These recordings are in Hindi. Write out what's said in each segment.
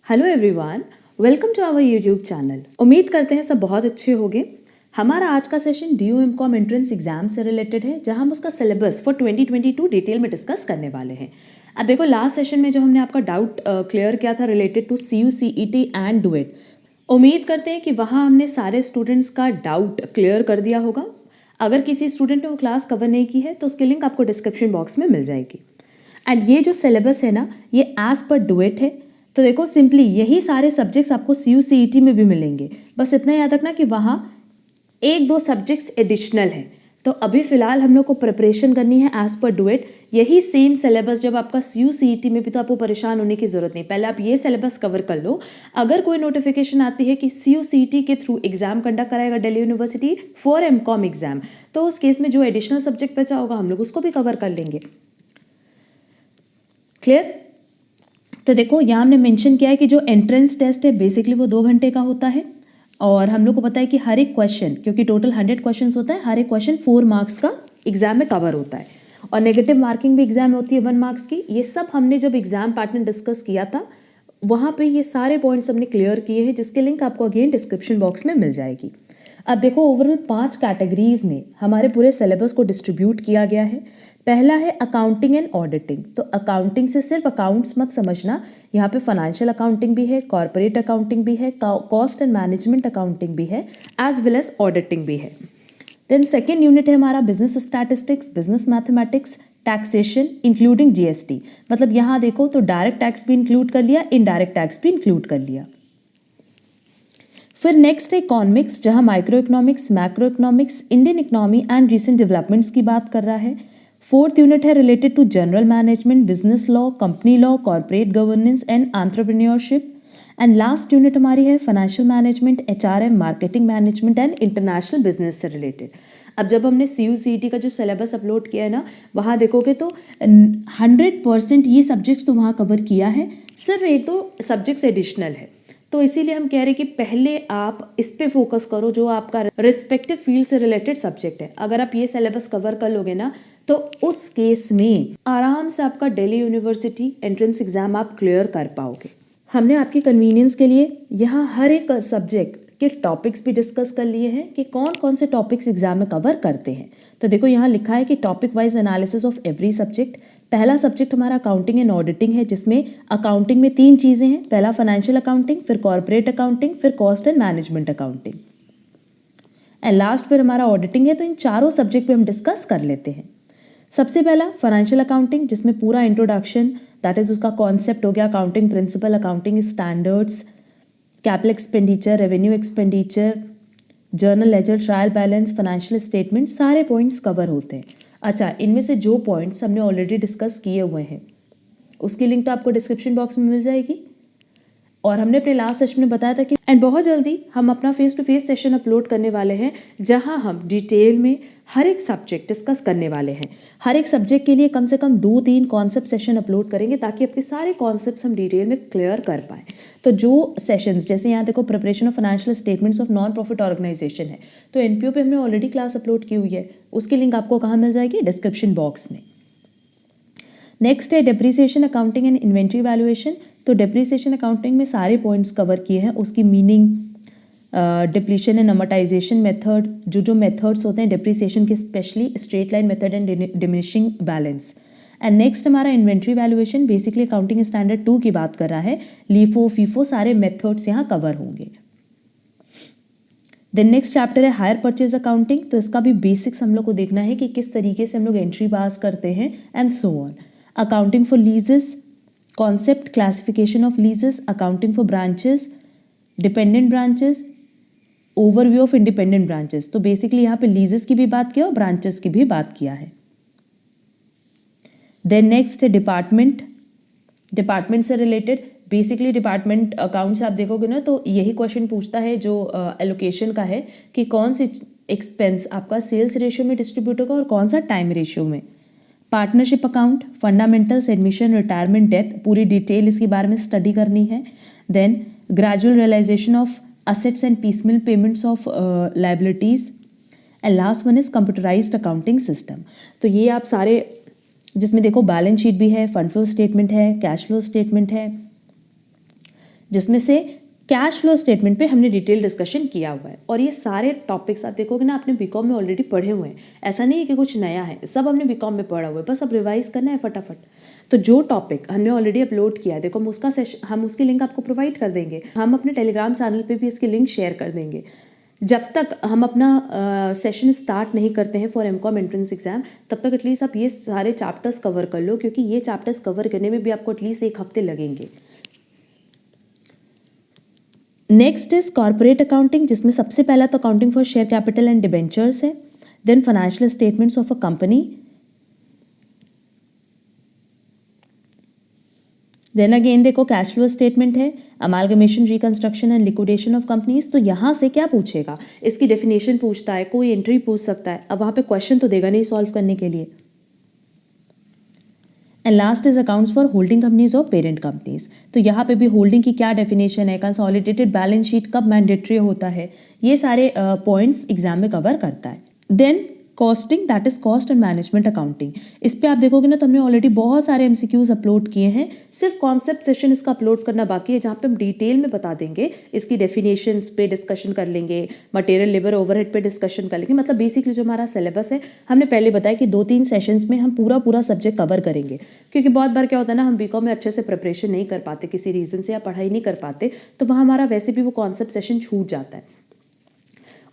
Hello everyone, welcome to our YouTube channel. उम्मीद करते हैं सब बहुत अच्छे होंगे। हमारा आज का सेशन DU-MCOM एंट्रेंस एग्जाम से रिलेटेड है, जहां हम उसका सिलेबस फॉर 2022 डिटेल में डिस्कस करने वाले हैं। अब देखो, लास्ट सेशन में जो हमने आपका डाउट क्लियर किया था related to CU CET and DUET, उम्मीद करते हैं कि वहाँ हमने सारे स्टूडेंट्स का डाउट क्लियर कर दिया होगा। अगर किसी स्टूडेंट ने वो क्लास कवर नहीं की है तो उसकी लिंक आपको डिस्क्रिप्शन बॉक्स में मिल जाएगी। एंड ये जो सिलेबस है ना, ये एज पर डुएट है। तो देखो, सिंपली यही सारे सब्जेक्ट्स आपको CU CET में भी मिलेंगे। बस इतना याद रखना कि वहाँ एक दो सब्जेक्ट्स एडिशनल हैं। तो अभी फ़िलहाल हम लोग को प्रिपरेशन करनी है एज पर डुएट। यही सेम सिलेबस जब आपका CU CET में भी, तो आपको परेशान होने की ज़रूरत नहीं। पहले आप ये सिलेबस कवर कर लो। अगर कोई नोटिफिकेशन आती है कि CU CET के थ्रू एग्जाम कंडक्ट कराएगा Delhi university for MCOM exam, तो उस केस में जो एडिशनल सब्जेक्ट बचा होगा हम लोग उसको भी कवर कर लेंगे। क्लियर? तो देखो, यहाँ हमने मेंशन किया है कि जो एंट्रेंस टेस्ट है बेसिकली वो 2 घंटे का होता है। और हम लोग को पता है कि हर एक क्वेश्चन, क्योंकि टोटल 100 क्वेश्चन होता है, हर एक क्वेश्चन 4 मार्क्स का एग्जाम में कवर होता है। और नेगेटिव मार्किंग भी एग्जाम में होती है 1 मार्क्स की। ये सब हमने जब एग्जाम पैटर्न डिस्कस किया था वहाँ पे ये सारे पॉइंट्स हमने क्लियर किए हैं, जिसके लिंक आपको अगेन डिस्क्रिप्शन बॉक्स में मिल जाएगी। अब देखो, ओवरऑल 5 कैटेगरीज में हमारे पूरे सिलेबस को डिस्ट्रीब्यूट किया गया है। पहला है अकाउंटिंग एंड ऑडिटिंग। तो अकाउंटिंग से सिर्फ अकाउंट्स मत समझना, यहाँ पे फाइनेंशियल अकाउंटिंग भी है, कॉर्पोरेट अकाउंटिंग भी है, कॉस्ट एंड मैनेजमेंट अकाउंटिंग भी है, एज वेल एज ऑडिटिंग भी है। देन सेकेंड यूनिट है हमारा business statistics, business mathematics, taxation including GST। मतलब यहाँ देखो तो डायरेक्ट टैक्स भी इंक्लूड कर लिया, इनडायरेक्ट टैक्स भी इंक्लूड कर लिया। फिर नेक्स्ट है इकोनॉमिक्स, जहाँ micro economics, macro economics, Indian economy and recent developments की बात कर रहा है। फोर्थ यूनिट है related to general management, business law, company law, corporate governance and entrepreneurship. And last unit हमारी है financial management, HRM, marketing management and international business से रिलेटेड। अब जब हमने CU CET का जो सिलेबस अपलोड किया है ना, वहाँ देखोगे तो 100% ये सब्जेक्ट्स तो वहाँ कवर किया है, सिर्फ एक दो सब्जेक्ट्स एडिशनल है। तो इसीलिए हम कह रहे हैं कि पहले आप इस पे फोकस करो जो आपका रिस्पेक्टिव फील्ड से रिलेटेड सब्जेक्ट है। अगर आप ये सिलेबस कवर कर लोगे ना, तो उस केस में आराम से आपका दिल्ली यूनिवर्सिटी एंट्रेंस एग्जाम आप क्लियर कर पाओगे। हमने आपकी कन्वीनियंस के लिए यहाँ हर एक सब्जेक्ट के टॉपिक्स भी डिस्कस कर लिए हैं कि कौन कौन से टॉपिक्स एग्जाम में कवर करते हैं। तो देखो, यहाँ लिखा है कि topic wise analysis of every subject. पहला सब्जेक्ट हमारा अकाउंटिंग एंड ऑडिटिंग है, जिसमें अकाउंटिंग में 3 चीज़ें हैं। पहला फाइनेंशियल अकाउंटिंग, फिर कॉर्पोरेट अकाउंटिंग, फिर cost and management accounting, and last फिर हमारा ऑडिटिंग है। तो इन चारों सब्जेक्ट पे हम डिस्कस कर लेते हैं। सबसे पहला फाइनेंशियल अकाउंटिंग, जिसमें पूरा इंट्रोडक्शन, दैट इज उसका कॉन्सेप्ट हो गया, accounting principle, accounting standards, capital expenditure, revenue expenditure, journal ledger, trial balance, financial statement, सारे पॉइंट्स कवर होते हैं। अच्छा, इनमें से जो पॉइंट्स हमने ऑलरेडी डिस्कस किए हुए हैं उसकी लिंक तो आपको डिस्क्रिप्शन बॉक्स में मिल जाएगी। और हमने अपने लास्ट सेशन में बताया था कि एंड बहुत जल्दी हम अपना face to face session upload करने वाले हैं, जहां हम डिटेल में हर एक सब्जेक्ट डिस्कस करने वाले हैं। हर एक सब्जेक्ट के लिए कम से कम 2-3 कॉन्सेप्ट सेशन अपलोड करेंगे, ताकि आपके सारे कॉन्सेप्ट्स हम डिटेल में क्लियर कर पाएँ। तो जो सेशंस, जैसे यहाँ देखो preparation of financial statements of non profit organisation है, तो NPO पे हमने ऑलरेडी क्लास अपलोड की हुई है, उसकी लिंक आपको कहाँ मिल जाएगी? डिस्क्रिप्शन बॉक्स में। नेक्स्ट है depreciation accounting and inventory valuation. तो डेप्रिसिएशन अकाउंटिंग में सारे पॉइंट्स कवर किए हैं, उसकी meaning, depletion and amortisation method, जो मेथड्स होते हैं डेप्रिसिएशन के, specially straight line method and diminishing balance. And next हमारा inventory valuation, basically accounting standard 2 की बात कर रहा है। लीफो, फीफो, सारे मेथड्स यहाँ कवर होंगे। देन नेक्स्ट चैप्टर है हायर परचेज अकाउंटिंग। तो इसका भी बेसिक्स हम लोग को देखना है कि किस तरीके से हम लोग एंट्री पास करते हैं, and so on. Accounting for लीजेस, concept, classification of लीजेस, accounting for branches, dependent branches, overview of independent branches. तो बेसिकली यहाँ पे लीजेस की भी बात किया और ब्रांचेस की भी बात किया है। देन नेक्स्ट है डिपार्टमेंट से रिलेटेड। बेसिकली डिपार्टमेंट अकाउंट्स आप देखोगे ना, तो यही क्वेश्चन पूछता है जो एलोकेशन का है, कि कौन सी एक्सपेंस आपका सेल्स रेशियो में डिस्ट्रीब्यूट होगा और कौन सा टाइम रेशियो में। Partnership account, fundamentals, admission, retirement, death, पूरी डिटेल इसके बारे में स्टडी करनी है। Then gradual realisation of assets and piecemeal payments of liabilities, and last one is computerised accounting system. तो ये आप सारे, जिसमें देखो बैलेंस शीट भी है, फंड फ्लो स्टेटमेंट है, कैश फ्लो स्टेटमेंट है, जिसमें से कैश फ्लो स्टेटमेंट पे हमने डिटेल डिस्कशन किया हुआ है। और ये सारे टॉपिक्स आप देखोगे ना, आपने बीकॉम में ऑलरेडी पढ़े हुए हैं, ऐसा नहीं है कि कुछ नया है, सब हमने बीकॉम में पढ़ा हुआ है, बस अब रिवाइज करना है फटाफट। तो जो टॉपिक हमने ऑलरेडी अपलोड किया है, देखो हम उसकी लिंक आपको प्रोवाइड कर देंगे, हम अपने टेलीग्राम चैनल पे भी इसकी लिंक शेयर कर देंगे। जब तक हम अपना सेशन स्टार्ट नहीं करते हैं फॉर एमकॉम एंट्रेंस एग्जाम, तब तक एटलीस्ट आप ये सारे चैप्टर्स कवर कर लो, क्योंकि ये चैप्टर्स कवर करने में भी आपको एटलीस्ट 1 हफ्ते लगेंगे। नेक्स्ट इज कॉर्पोरेट अकाउंटिंग, जिसमें सबसे पहला तो accounting for share capital and debentures है। Then financial statements of a company. Then again देखो कैश फ्लो स्टेटमेंट है, amalgamation, reconstruction and liquidation of companies. तो यहाँ से क्या पूछेगा, इसकी डेफिनेशन पूछता है, कोई एंट्री पूछ सकता है। अब वहाँ पे क्वेश्चन तो देगा नहीं सॉल्व करने के लिए। And last is accounts for holding companies और पेरेंट कंपनीज। तो यहाँ पे भी होल्डिंग की क्या डेफिनेशन है, कंसोलिडेटेड बैलेंस शीट कब मैंडेटरी होता है, ये सारे पॉइंट्स एग्जाम में कवर करता है। Then costing, that is cost and management accounting. इस पे आप देखोगे ना, तो हमने ऑलरेडी बहुत सारे एमसीक्यूज अपलोड किए हैं, सिर्फ कॉन्सेप्ट सेशन इसका अपलोड करना बाकी है, जहाँ पे हम डिटेल में बता देंगे, इसकी डेफिनेशंस पे डिस्कशन कर लेंगे, मटेरियल लेबर ओवरहेड पे डिस्कशन कर लेंगे। मतलब बेसिकली जो हमारा सिलेबस है, हमने पहले बताया कि 2-3 सेशंस में हम पूरा सब्जेक्ट कवर करेंगे। क्योंकि बहुत बार क्या होता है ना, हम बीकॉम में अच्छे से प्रिपरेशन नहीं कर पाते किसी रीज़न से, या पढ़ाई नहीं कर पाते, तो वहाँ हमारा वैसे भी वो कॉन्सेप्ट सेशन छूट जाता है।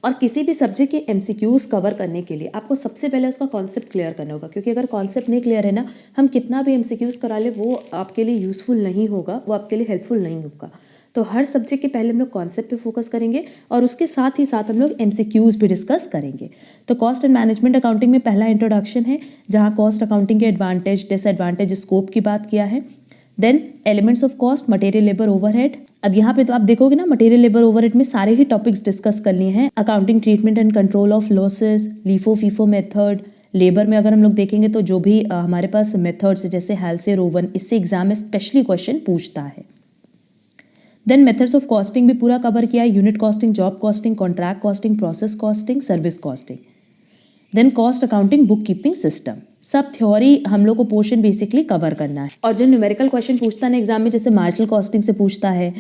और किसी भी सब्जेक्ट के एमसीक्यूज कवर करने के लिए आपको सबसे पहले उसका कॉन्सेप्ट क्लियर करना होगा, क्योंकि अगर कॉन्सेप्ट नहीं क्लियर है ना, हम कितना भी एमसीक्यूज करा ले, वो आपके लिए यूज़फुल नहीं होगा, वो आपके लिए हेल्पफुल नहीं होगा। तो हर सब्जेक्ट के पहले हम लोग कॉन्सेप्ट पे फोकस करेंगे, और उसके साथ ही साथ हम लोग एमसीक्यूज भी डिस्कस करेंगे। तो कॉस्ट एंड मैनेजमेंट अकाउंटिंग में पहला इंट्रोडक्शन है, जहाँ कॉस्ट अकाउंटिंग के एडवांटेज, डिसएडवांटेज, स्कोप की बात किया है। Then elements of cost, material labour overhead. अब यहाँ पे तो आप देखोगे ना, मटेरियल लेबर ओवरहेड में सारे ही टॉपिक्स डिस्कस कर लिए हैं। Accounting treatment and control of losses, LIFO FIFO method. Labour में अगर हम लोग देखेंगे तो जो भी हमारे पास मेथड्स है, जैसे हेल्सेर ओवन, इससे एग्जाम में स्पेशली क्वेश्चन पूछता है। देन मेथड्स ऑफ कॉस्टिंग भी पूरा कवर किया है, unit costing, job costing, contract costing, process costing, service costing. Then cost accounting, book keeping system. सब थ्योरी हम लोग को पोर्शन बेसिकली कवर करना है। और जो न्यूमेरिकल क्वेश्चन पूछता है ना एग्जाम में, जैसे मार्जिनल कॉस्टिंग से पूछता है,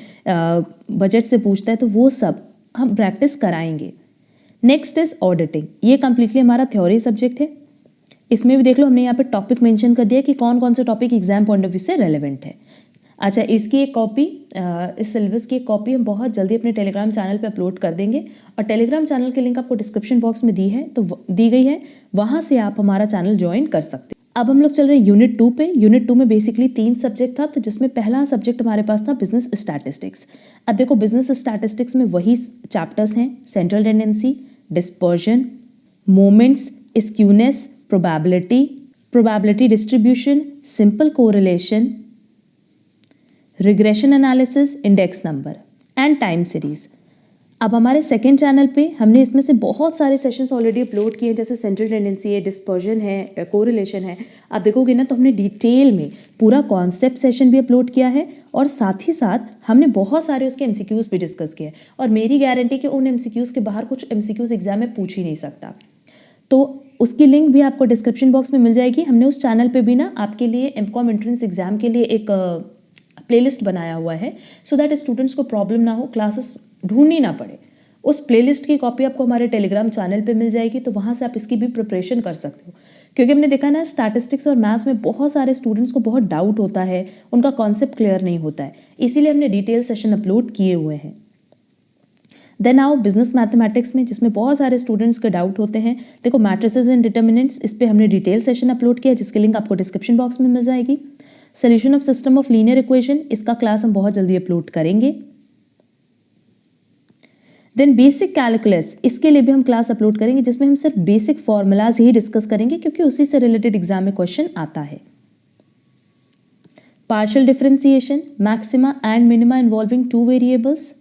बजट से पूछता है, तो वो सब हम प्रैक्टिस कराएंगे। नेक्स्ट इज ऑडिटिंग, ये कंप्लीटली हमारा थ्योरी सब्जेक्ट है। इसमें भी देख लो, हमने यहाँ पे टॉपिक मेंशन कर दिया कि कौन कौन से topic exam point of view से रेलेवेंट है। अच्छा, इसकी एक कॉपी, इस सिलेबस की एक कॉपी हम बहुत जल्दी अपने टेलीग्राम चैनल पे अपलोड कर देंगे, और टेलीग्राम चैनल की लिंक आपको डिस्क्रिप्शन बॉक्स में दी गई है, वहाँ से आप हमारा चैनल ज्वाइन कर सकते हैं। अब हम लोग चल रहे हैं यूनिट 2 पे। यूनिट 2 में बेसिकली 3 सब्जेक्ट था, तो जिसमें पहला सब्जेक्ट हमारे पास था बिजनेस स्टैटिस्टिक्स। अब देखो, बिजनेस स्टैटिस्टिक्स में वही चैप्टर्स हैं, central tendency, dispersion, moments, skewness, probability distribution, simple correlation, regression analysis, index number and time series. अब हमारे सेकंड चैनल पे हमने इसमें से बहुत सारे सेशंस ऑलरेडी अपलोड किए हैं, जैसे सेंट्रल टेंडेंसी है, डिस्पर्जन है, कोरिलेशन है। आप देखोगे ना, तो हमने डिटेल में पूरा कॉन्सेप्ट सेशन भी अपलोड किया है, और साथ ही साथ हमने बहुत सारे उसके एमसीक्यूज भी डिस्कस किए हैं। और मेरी गारंटी कि उन एमसीक्यूज के बाहर कुछ एमसीक्यूज एग्जाम में पूछ ही नहीं सकता। तो उसकी लिंक भी आपको डिस्क्रिप्शन बॉक्स में मिल जाएगी। हमने उस चैनल पे भी ना आपके लिए एमकॉम एंट्रेंस एग्जाम के लिए एक प्लेलिस्ट बनाया हुआ है, सो दैट स्टूडेंट्स को प्रॉब्लम ना हो, क्लासेस ढूंढनी ना पड़े। उस प्लेलिस्ट की कॉपी आपको हमारे टेलीग्राम चैनल पे मिल जाएगी, तो वहाँ से आप इसकी भी प्रिपरेशन कर सकते हो। क्योंकि हमने देखा ना, स्टैटिस्टिक्स और मैथ्स में बहुत सारे स्टूडेंट्स को बहुत डाउट होता है, उनका कॉन्सेप्ट क्लियर नहीं होता है, इसीलिए हमने डिटेल सेशन अपलोड किए हुए हैं। देन आओ बिजनेस मैथमेटिक्स में, जिसमें बहुत सारे स्टूडेंट्स के डाउट होते हैं। देखो, मैट्रिसेस एंड डिटर्मिनेंट्स, इस पे हमने डिटेल सेशन अपलोड किया, जिसकी लिंक आपको डिस्क्रिप्शन बॉक्स में मिल जाएगी। Solution of system of linear equation, इसका क्लास हम बहुत जल्दी अपलोड करेंगे। देन बेसिक कैलकुलस, इसके लिए भी हम क्लास अपलोड करेंगे, जिसमें हम सिर्फ बेसिक फॉर्मूलाज ही डिस्कस करेंगे, क्योंकि उसी से रिलेटेड एग्जाम में क्वेश्चन आता है। Partial differentiation, maxima and minima involving 2 variables,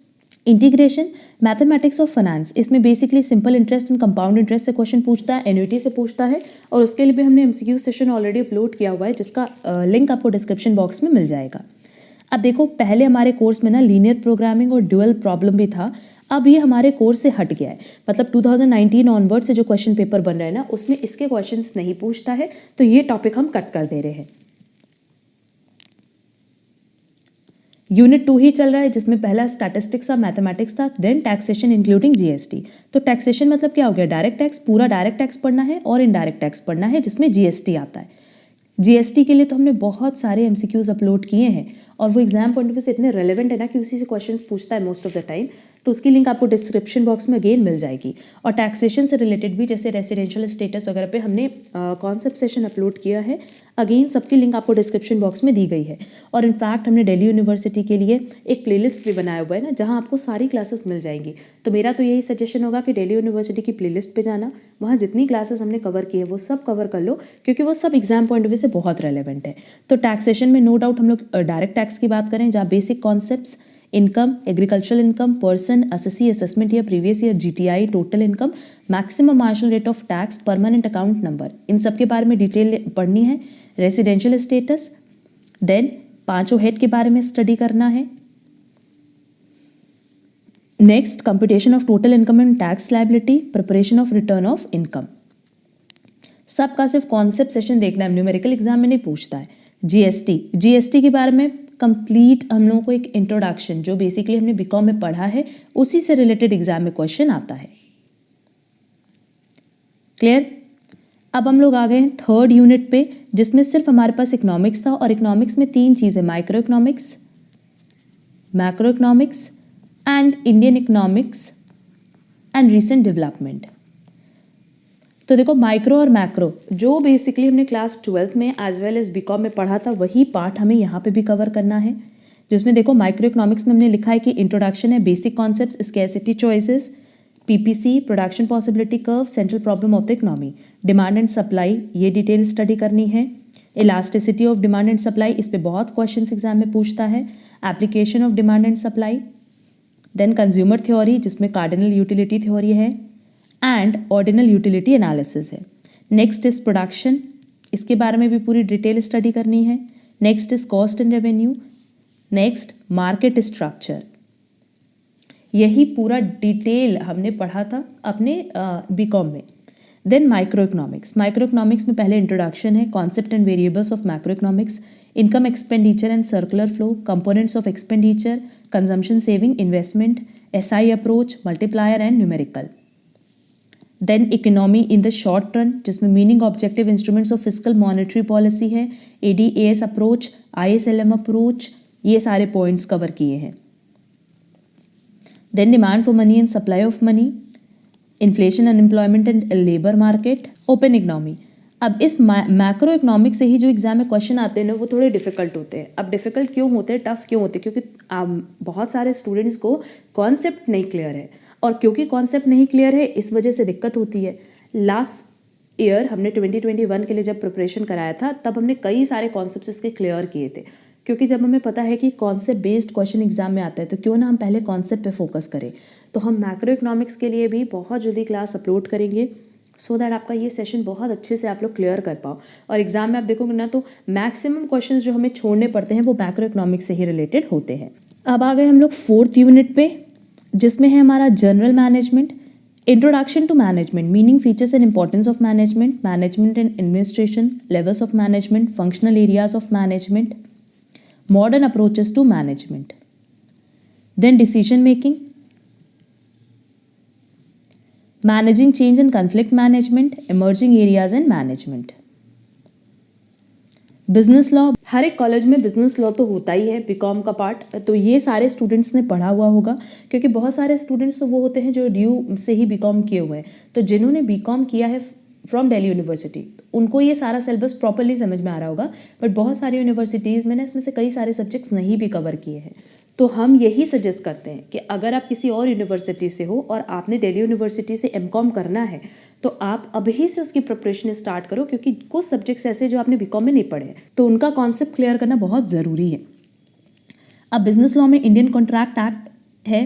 integration, mathematics of finance, इसमें basically simple interest and compound interest से क्वेश्चन पूछता है, एन्युटी से पूछता है, और उसके लिए भी हमने एमसीक्यू सेशन ऑलरेडी अपलोड किया हुआ है, जिसका लिंक आपको डिस्क्रिप्शन बॉक्स में मिल जाएगा। अब देखो, पहले हमारे कोर्स में ना लीनियर प्रोग्रामिंग और ड्यूअल प्रॉब्लम भी था, अब ये हमारे कोर्स से हट गया है। मतलब 2019 ऑनवर्ड से जो क्वेश्चन पेपर बन रहे हैं ना, उसमें इसके क्वेश्चंस नहीं पूछता है, तो ये टॉपिक हम कट कर दे रहे हैं। यूनिट 2 ही चल रहा है जिसमें पहला स्टैटिस्टिक्स और मैथमेटिक्स था, देन टैक्सेशन इंक्लूडिंग जीएसटी। तो टैक्सेशन मतलब क्या हो गया, डायरेक्ट टैक्स, पूरा डायरेक्ट टैक्स पढ़ना है और इनडायरेक्ट टैक्स पढ़ना है जिसमें जीएसटी आता है। जीएसटी के लिए तो हमने बहुत सारे एमसीक्यूज अपलोड किए हैं और वो एग्जाम पॉइंट ऑफ व्यू से इतने रेलेवेंट है ना कि उसी से क्वेश्चंस पूछता है मोस्ट ऑफ द टाइम, तो उसकी लिंक आपको डिस्क्रिप्शन बॉक्स में अगेन मिल जाएगी। और टैक्सेशन से रिलेटेड भी जैसे रेसिडेंशियल स्टेटस वगैरह पे हमने कॉन्सेप्ट सेशन अपलोड किया है, अगेन सबकी लिंक आपको डिस्क्रिप्शन बॉक्स में दी गई है। और इनफैक्ट हमने दिल्ली यूनिवर्सिटी के लिए एक प्लेलिस्ट भी बनाया हुआ है ना, जहाँ आपको सारी क्लासेस मिल जाएंगी। तो मेरा तो यही सजेशन होगा कि दिल्ली यूनिवर्सिटी की प्लेलिस्ट पे जाना, वहाँ जितनी क्लासेस हमने कवर की है वो सब कवर कर लो, क्योंकि वो सब एग्जाम पॉइंट ऑफ व्यू से बहुत रेलेवेंट है। तो टैक्सेशन में नो डाउट हम लोग डायरेक्ट टैक्स की बात करें, जहाँ basic concepts income, agricultural income, person, SSC, assessment year, previous year, GTI, total income, maximum marginal rate of tax, permanent account number, इन सब के बारे में डिटेल पढ़नी है। रेसिडेंशियल स्टेटस, देन पांचों हेड के बारे में स्टडी करना है। Next, computation of total income and tax liability, preparation of return of income. सबका सिर्फ कॉन्सेप्ट सेशन देखना है, न्यूमेरिकल एग्जाम में नहीं पूछता है। जीएसटी के बारे में कंप्लीट हम लोगों को एक इंट्रोडक्शन, जो बेसिकली हमने बीकॉम में पढ़ा है उसी से रिलेटेड एग्जाम में क्वेश्चन आता है। क्लियर? अब हम लोग आ गए हैं थर्ड यूनिट पे, जिसमें सिर्फ हमारे पास इकोनॉमिक्स था, और इकोनॉमिक्स में तीन चीज़ें, micro economics, macro economics and Indian economics and recent development. तो देखो, माइक्रो और मैक्रो जो बेसिकली हमने क्लास 12th में एज वेल एज बीकॉम में पढ़ा था, वही पार्ट हमें यहाँ पे भी कवर करना है। जिसमें देखो, माइक्रो इकोनॉमिक्स में हमने लिखा है कि इंट्रोडक्शन है, basic concepts, scarcity choices, PPC, production possibility curve, central problem of the economy, demand and supply, ये डिटेल स्टडी करनी है। Elasticity of demand and supply, इस पे बहुत क्वेश्चन एग्जाम में पूछता है। Application of demand and supply, then consumer theory जिसमें कार्डिनल यूटिलिटी थ्योरी है एंड ऑर्डिनल यूटिलिटी एनालिसिस है। नेक्स्ट इज प्रोडक्शन, इसके बारे में भी पूरी डिटेल स्टडी करनी है। Next is cost and revenue, next market structure, यही पूरा डिटेल हमने पढ़ा था अपने बीकॉम में। देन माइक्रो इकोनॉमिक्स में पहले इंट्रोडक्शन है, concept and variables of macro economics, income expenditure and circular flow, components of expenditure, consumption saving, investment, SI approach, multiplier and numerical. Then economy in the short run, जिसमें meaning, objective, instruments of fiscal monetary policy है, एडीएएस अप्रोच, आईएसएलएम अप्रोच, ये सारे पॉइंट्स कवर किए हैं। Then demand for money and supply of money, inflation, unemployment and labour market, open economy. अब इस मैक्रो इकोनॉमिक से ही जो एग्जाम में क्वेश्चन आते हैं ना, वो थोड़े डिफिकल्ट होते हैं। अब डिफिकल्ट क्यों होते हैं, टफ क्यों होते हैं? क्योंकि बहुत सारे स्टूडेंट्स को कॉन्सेप्ट नहीं क्लियर है, और क्योंकि कॉन्सेप्ट नहीं क्लियर है इस वजह से दिक्कत होती है। लास्ट ईयर हमने 2021 के लिए जब प्रिपरेशन कराया था, तब हमने कई सारे कॉन्सेप्ट्स इसके क्लियर किए थे, क्योंकि जब हमें पता है कि कॉन्सेप्ट बेस्ड क्वेश्चन एग्जाम में आता है, तो क्यों ना हम पहले कॉन्सेप्ट पे फोकस करें। तो हम मैक्रो इकोनॉमिक्स के लिए भी बहुत जल्दी क्लास अपलोड करेंगे, सो दैट आपका ये सेशन बहुत अच्छे से आप लोग क्लियर कर पाओ। और एग्जाम में आप देखोगे ना, तो मैक्सिमम क्वेश्चंस जो हमें छोड़ने पड़ते हैं वो मैक्रो इकोनॉमिक्स से ही रिलेटेड होते हैं। अब आ गए हम लोग फोर्थ यूनिट पे, जिसमें है हमारा general management, introduction to management, meaning, features and importance of management, management and administration, levels of management, functional areas of management, modern approaches to management, then decision making, managing change and conflict management, emerging areas and management, business law. हर एक कॉलेज में बिजनेस लॉ तो होता ही है, बीकॉम का पार्ट, तो ये सारे स्टूडेंट्स ने पढ़ा हुआ होगा, क्योंकि बहुत सारे स्टूडेंट्स तो वो होते हैं जो ड्यू से ही बीकॉम किए हुए हैं। तो जिन्होंने बीकॉम किया है फ्रॉम दिल्ली यूनिवर्सिटी, उनको ये सारा सिलेबस प्रॉपरली समझ में आ रहा होगा, बट बहुत सारी यूनिवर्सिटीज़ में ना इसमें से कई सारे सब्जेक्ट्स नहीं भी कवर किए हैं। तो हम यही सजेस्ट करते हैं कि अगर आप किसी और यूनिवर्सिटी से हो और आपने दिल्ली यूनिवर्सिटी से एमकॉम करना है, तो आप अभी से उसकी प्रिपरेशन स्टार्ट करो, क्योंकि कुछ सब्जेक्ट्स ऐसे जो आपने बीकॉम में नहीं पढ़े हैं, तो उनका कॉन्सेप्ट क्लियर करना बहुत ज़रूरी है। अब बिजनेस लॉ में इंडियन कॉन्ट्रैक्ट एक्ट है,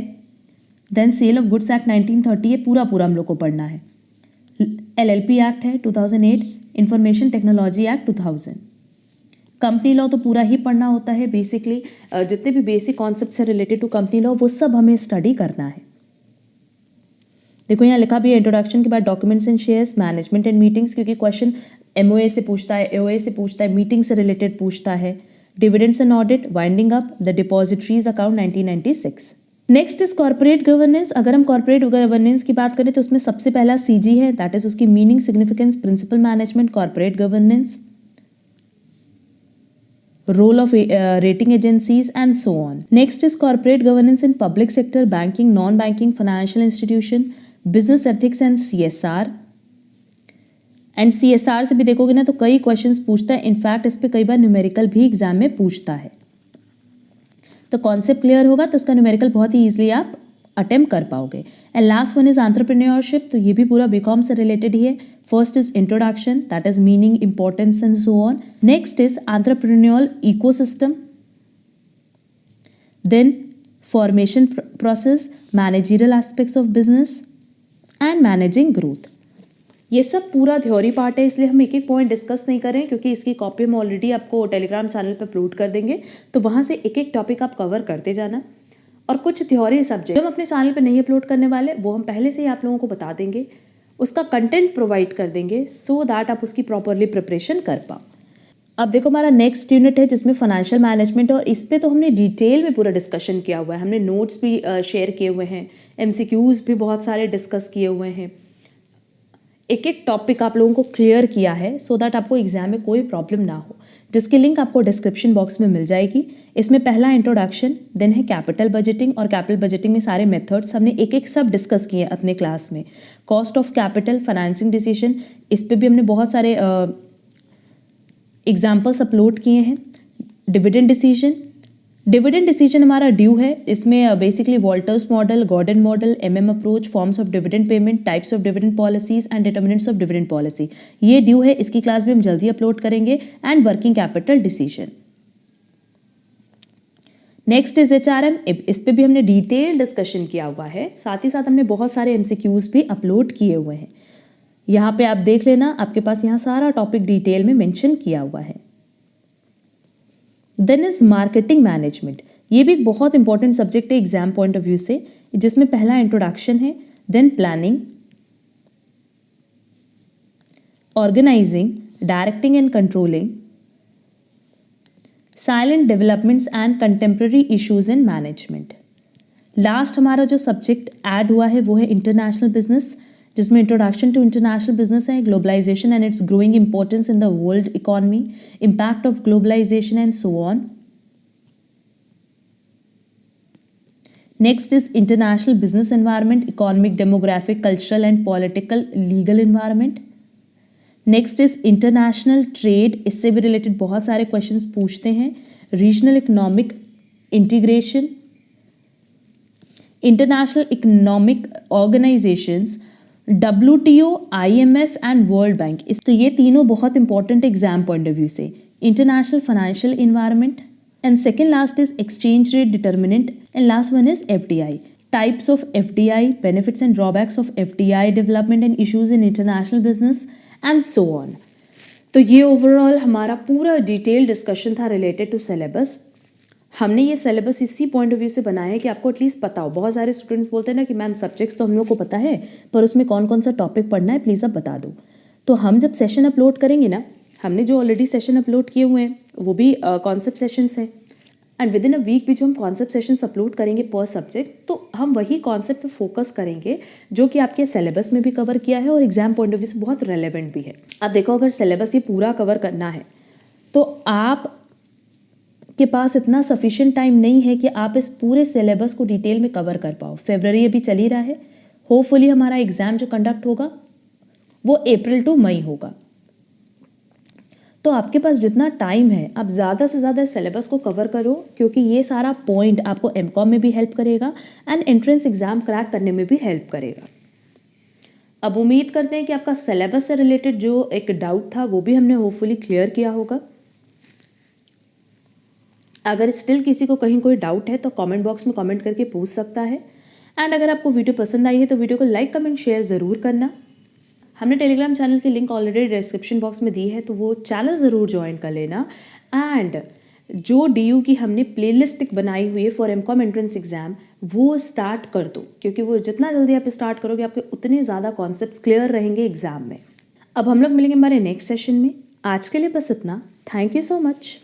then sale of goods act 1930, ये पूरा हम लोग को पढ़ना है। LLP एक्ट है 2008, information technology act 2000। Company law तो पूरा ही पढ़ना होता है, बेसिकली जितने भी बेसिक कॉन्सेप्ट से रिलेटेड टू कंपनी लॉ वो सब हमें स्टडी करना है। देखो यहाँ लिखा भी है, इंट्रोडक्शन के बाद documents and shares, management and meetings, क्योंकि क्वेश्चन MOA से पूछता है, AOA से पूछता है, मीटिंग से रिलेटेड पूछता है। Dividends and Audit, Winding Up, The Depositories Account 1996. Next is corporate governance. अगर हम कॉर्पोरेट गवर्नेंस की बात करें तो उसमें सबसे पहला CG है, दैट इज उसकी meaning, significance, principle management, corporate governance, role of rating agencies and so on. Next is corporate governance in public sector, banking, non-banking, financial institution, business ethics and CSR. And CSR से भी देखोगे ना तो कई क्वेश्चंस पूछता है, इनफैक्ट इस पे कई बार न्यूमेरिकल भी एग्जाम में पूछता है। तो कॉन्सेप्ट क्लियर होगा तो उसका न्यूमेरिकल बहुत ही ईजिली आप अटेम्प्ट कर पाओगे। And last one is entrepreneurship, तो ये भी पूरा बीकॉम से रिलेटेड ही है। First is introduction, that is meaning, importance and so on. Next is entrepreneurial ecosystem, then formation process, managerial aspects of business and managing growth. ये सब पूरा थ्योरी पार्ट है, इसलिए हम एक एक पॉइंट डिस्कस नहीं करें क्योंकि इसकी कॉपी हम ऑलरेडी आपको टेलीग्राम चैनल पर अपलोड कर देंगे, तो वहाँ से एक एक टॉपिक आप कवर करते जाना। और कुछ थ्योरी सब्जेक्ट हम अपने चैनल पे नहीं अपलोड करने वाले, वो हम पहले से ही आप लोगों को बता देंगे, उसका कंटेंट प्रोवाइड कर देंगे सो दैट आप उसकी प्रॉपरली प्रिपरेशन कर पाओ। अब देखो हमारा नेक्स्ट यूनिट है जिसमें फाइनेंशियल मैनेजमेंट, और इस पे तो हमने डिटेल में पूरा डिस्कशन किया हुआ है, हमने नोट्स भी शेयर किए हुए हैं, MCQs भी बहुत सारे डिस्कस किए हुए हैं, एक एक टॉपिक आप लोगों को क्लियर किया है सो दैट आपको एग्जाम में कोई प्रॉब्लम ना हो, जिसकी लिंक आपको डिस्क्रिप्शन बॉक्स में मिल जाएगी। इसमें पहला इंट्रोडक्शन, देन है कैपिटल बजटिंग, और कैपिटल बजटिंग में सारे मेथड्स हमने एक एक सब डिस्कस किए अपने क्लास में। Cost of capital, financing decision, इस पर भी हमने बहुत सारे एग्जाम्पल्स अपलोड किए हैं। डिविडेंड डिसीजन, डिविडेंड डिसीजन हमारा ड्यू है, इसमें basically Walter's model, Gordon model, approach, forms of dividend payment, types of dividend policies and determinants of dividend policy, ये ड्यू है, इसकी क्लास भी हम जल्दी अपलोड करेंगे। And working capital decision. Next is HRM, इस पे भी हमने डिटेल डिस्कशन किया हुआ है, साथ ही साथ हमने बहुत सारे MCQs भी अपलोड किए हुए हैं। यहाँ पे आप देख लेना, आपके पास यहाँ सारा टॉपिक डिटेल में मेंशन किया हुआ है। देन इज मार्केटिंग मैनेजमेंट, ये भी एक बहुत इंपॉर्टेंट सब्जेक्ट है एग्जाम पॉइंट ऑफ व्यू से, जिसमें पहला इंट्रोडक्शन है, then planning, organising, directing and controlling, salient developments and contemporary issues in management. लास्ट हमारा जो सब्जेक्ट ऐड हुआ है वो है इंटरनेशनल बिजनेस, जिसमें इंट्रोडक्शन टू इंटरनेशनल बिजनेस है, globalisation and its growing importance in the world economy, impact of globalisation and so on. Next is international business environment, economic, demographic, cultural and political, legal environment. Next is international trade, इससे भी रिलेटेड बहुत सारे क्वेश्चंस पूछते हैं। Regional economic integration, international economic organisations, WTO, IMF and world bank, इस तो ये तीनों बहुत important exam point of view से। International financial environment, and second last is exchange rate determinant, and last one is FDI, types of FDI, benefits and drawbacks of FDI, development and issues in international business and so on. तो ये ओवरऑल हमारा पूरा डिटेल डिस्कशन था रिलेटेड टू सिलेबस। हमने ये सिलेबस इसी पॉइंट ऑफ व्यू से बनाया है कि आपको एटलीस्ट पता हो। बहुत सारे स्टूडेंट्स बोलते हैं ना कि मैम सब्जेक्ट्स तो हम लोग को पता है पर उसमें कौन कौन सा टॉपिक पढ़ना है, प्लीज़ आप बता दो। तो हम जब सेशन अपलोड करेंगे ना, हमने जो ऑलरेडी सेशन अपलोड किए हुए हैं वो भी कॉन्सेप्ट सेशंस हैं, and within a week भी जो हम कॉन्सेप्ट सेशंस अपलोड करेंगे पर सब्जेक्ट, तो हम वही कॉन्सेप्ट पे फोकस करेंगे जो कि आपके सिलेबस में भी कवर किया है और एग्जाम पॉइंट ऑफ व्यू से बहुत रेलेवेंट भी है। अब देखो, अगर सिलेबस ये पूरा कवर करना है तो आप के पास इतना सफिशिएंट टाइम नहीं है कि आप इस पूरे सिलेबस को डिटेल में कवर कर पाओ। फरवरी अभी चल ही रहा है, होपफुली हमारा एग्ज़ाम जो कंडक्ट होगा वो अप्रैल टू मई होगा। तो आपके पास जितना टाइम है आप ज़्यादा से ज़्यादा सिलेबस को कवर करो, क्योंकि ये सारा पॉइंट आपको MCOM में भी हेल्प करेगा एंड एंट्रेंस एग्ज़ाम क्रैक करने में भी हेल्प करेगा। अब उम्मीद करते हैं कि आपका सिलेबस से रिलेटेड जो एक डाउट था वो भी हमने होपफुली क्लियर किया होगा। अगर स्टिल किसी को कहीं कोई डाउट है तो कमेंट बॉक्स में कमेंट करके पूछ सकता है। एंड अगर आपको वीडियो पसंद आई है तो वीडियो को लाइक, कमेंट, शेयर ज़रूर करना। हमने टेलीग्राम चैनल की लिंक ऑलरेडी डिस्क्रिप्शन बॉक्स में दी है, तो वो चैनल ज़रूर ज्वाइन कर लेना। एंड जो DU की हमने प्लेलिस्ट बनाई हुई है फॉर MCOM एंट्रेंस एग्जाम, वो स्टार्ट कर दो, क्योंकि वो जितना जल्दी आप स्टार्ट करोगे आपके उतने ज़्यादा कॉन्सेप्ट्स क्लियर रहेंगे एग्जाम में। अब हम लोग मिलेंगे हमारे नेक्स्ट सेशन में। आज के लिए बस इतना। Thank you so much.